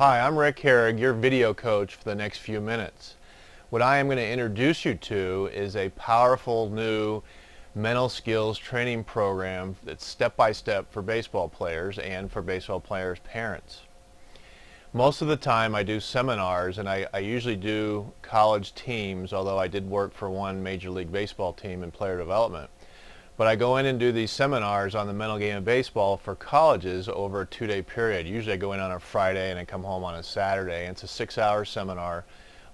Hi, I'm Rick Herrig, your video coach for the next few minutes. What I am going to introduce you to is a powerful new mental skills training program that's step-by-step for baseball players and for baseball players' parents. Most of the time I do seminars, and I usually do college teams, although I did work for one Major League Baseball team in player development. But I go in and do these seminars on the mental game of baseball for colleges over a 2-day period. Usually I go in on a Friday and I come home on a Saturday. And it's a 6-hour seminar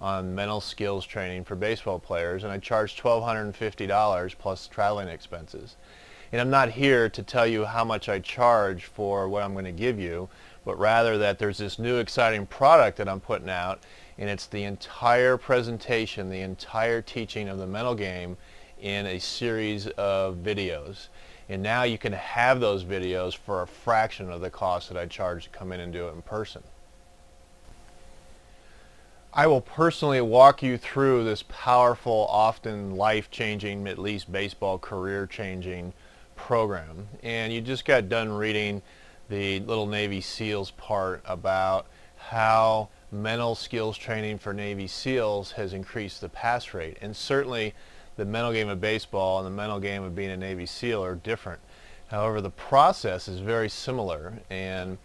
on mental skills training for baseball players, and I charge $1,250 plus traveling expenses. And I'm not here to tell you how much I charge for what I'm going to give you, but rather that there's this new exciting product that I'm putting out, and it's the entire presentation, the entire teaching of the mental game in a series of videos. And now you can have those videos for a fraction of the cost that I charge to come in and do it in person. I will personally walk you through this powerful, often life-changing, at least baseball career-changing program. And you just got done reading the little Navy SEALs part about how mental skills training for Navy SEALs has increased the pass rate. And certainly the mental game of baseball and the mental game of being a Navy SEAL are different. However, the process is very similar, and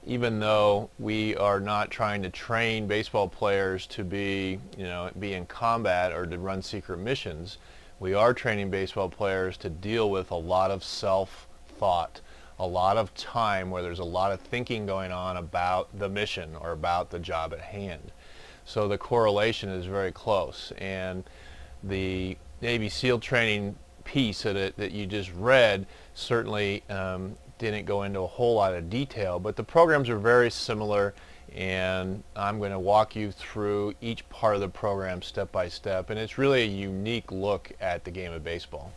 even though we are not trying to train baseball players to be in combat or to run secret missions, we are training baseball players to deal with a lot of self-thought, a lot of time where there's a lot of thinking going on about the mission or about the job at hand. So the correlation is very close, and the Navy SEAL training piece that you just read certainly didn't go into a whole lot of detail, but the programs are very similar, and I'm going to walk you through each part of the program step by step, and it's really a unique look at the game of baseball.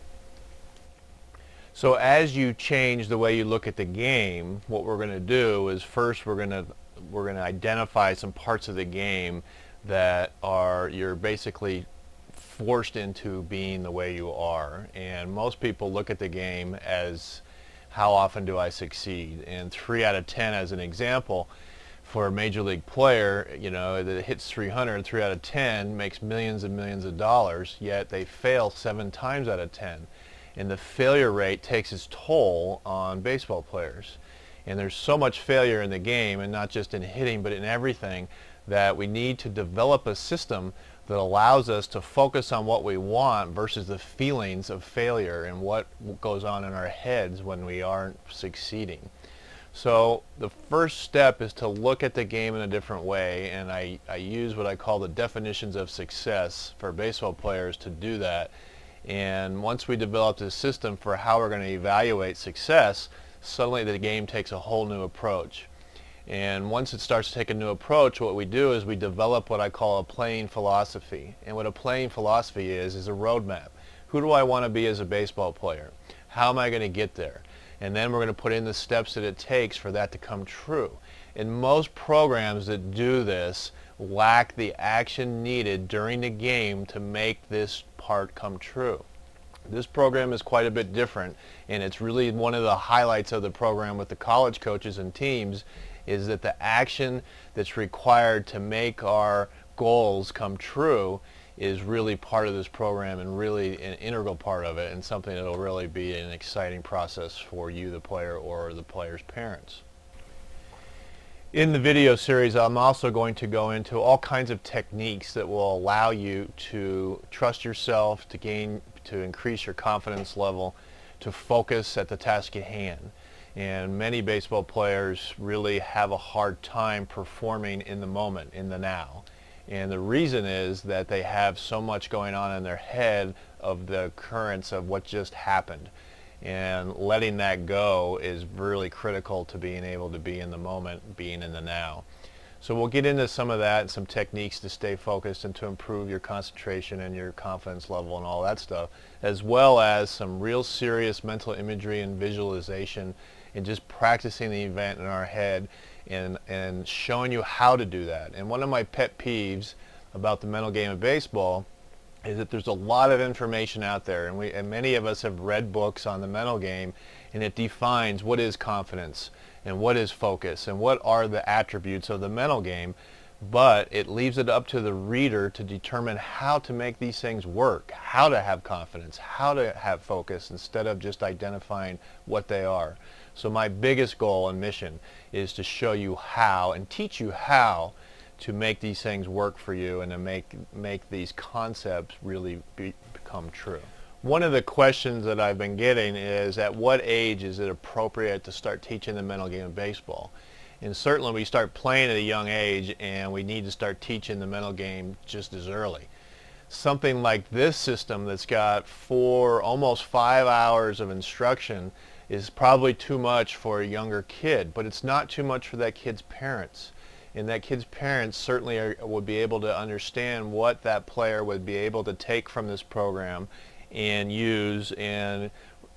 So as you change the way you look at the game, what we're going to do is first we're going to identify some parts of the game that you're basically forced into being the way you are. And most people look at the game as how often do I succeed, and 3 out of 10 as an example for a major league player, that hits 300, 3 out of 10 makes millions and millions of dollars, yet they fail 7 times out of 10. And the failure rate takes its toll on baseball players. And there's so much failure in the game, and not just in hitting but in everything, that we need to develop a system that allows us to focus on what we want versus the feelings of failure and what goes on in our heads when we aren't succeeding. So the first step is to look at the game in a different way, and I use what I call the definitions of success for baseball players to do that. And once we develop this system for how we're going to evaluate success, suddenly the game takes a whole new approach. And once it starts to take a new approach, what we do is we develop what I call a playing philosophy. And what a playing philosophy is a roadmap. Who do I want to be as a baseball player? How am I going to get there? And then we're going to put in the steps that it takes for that to come true. And most programs that do this lack the action needed during the game to make this part come true. This program is quite a bit different, and it's really one of the highlights of the program with the college coaches and teams is that the action that's required to make our goals come true is really part of this program, and really an integral part of it, and something that will really be an exciting process for you, the player, or the player's parents. In the video series, I'm also going to go into all kinds of techniques that will allow you to trust yourself, to increase your confidence level, to focus at the task at hand. And many baseball players really have a hard time performing in the moment, in the now. And the reason is that they have so much going on in their head of the occurrence of what just happened. And letting that go is really critical to being able to be in the moment, being in the now. So we'll get into some of that and some techniques to stay focused and to improve your concentration and your confidence level and all that stuff, as well as some real serious mental imagery and visualization, and just practicing the event in our head and showing you how to do that. And one of my pet peeves about the mental game of baseball is that there's a lot of information out there, and many of us have read books on the mental game, and it defines what is confidence and what is focus and what are the attributes of the mental game, but it leaves it up to the reader to determine how to make these things work, how to have confidence, how to have focus, instead of just identifying what they are. So my biggest goal and mission is to show you how and teach you how to make these things work for you and to make these concepts really become true. One of the questions that I've been getting is, at what age is it appropriate to start teaching the mental game of baseball? And certainly we start playing at a young age, and we need to start teaching the mental game just as early. Something like this system that's got almost 5 hours of instruction is probably too much for a younger kid, but it's not too much for that kid's parents. And that kid's parents certainly would be able to understand what that player would be able to take from this program and use, and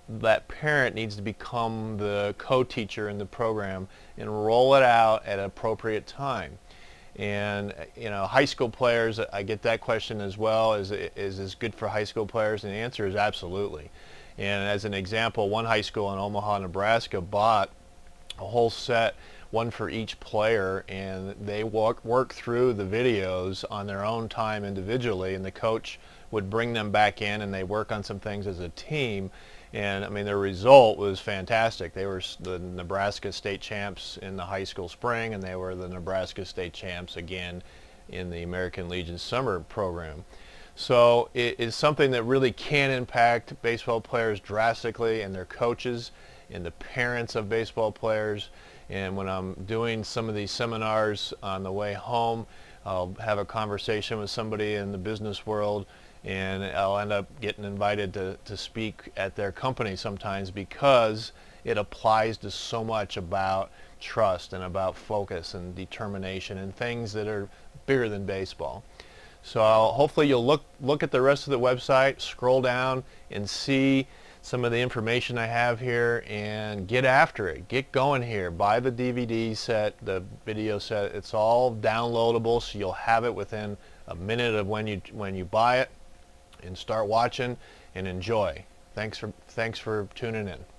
that parent needs to become the co-teacher in the program and roll it out at an appropriate time. And high school players, I get that question as well. Is this good for high school players? And the answer is absolutely. And as an example, one high school in Omaha, Nebraska bought a whole set, one for each player, and they work through the videos on their own time individually, and the coach would bring them back in and they work on some things as a team. And I mean, the result was fantastic. They were the Nebraska state champs in the high school spring, and they were the Nebraska state champs again in the American Legion summer program. So it is something that really can impact baseball players drastically, and their coaches and the parents of baseball players. And when I'm doing some of these seminars on the way home, I'll have a conversation with somebody in the business world, and I'll end up getting invited to speak at their company sometimes, because it applies to so much about trust and about focus and determination and things that are bigger than baseball. So hopefully you'll look at the rest of the website, scroll down and see some of the information I have here, and get after it. Get going here. Buy the DVD set, the video set. It's all downloadable, so you'll have it within a minute of when you buy it, and start watching and enjoy. Thanks for tuning in.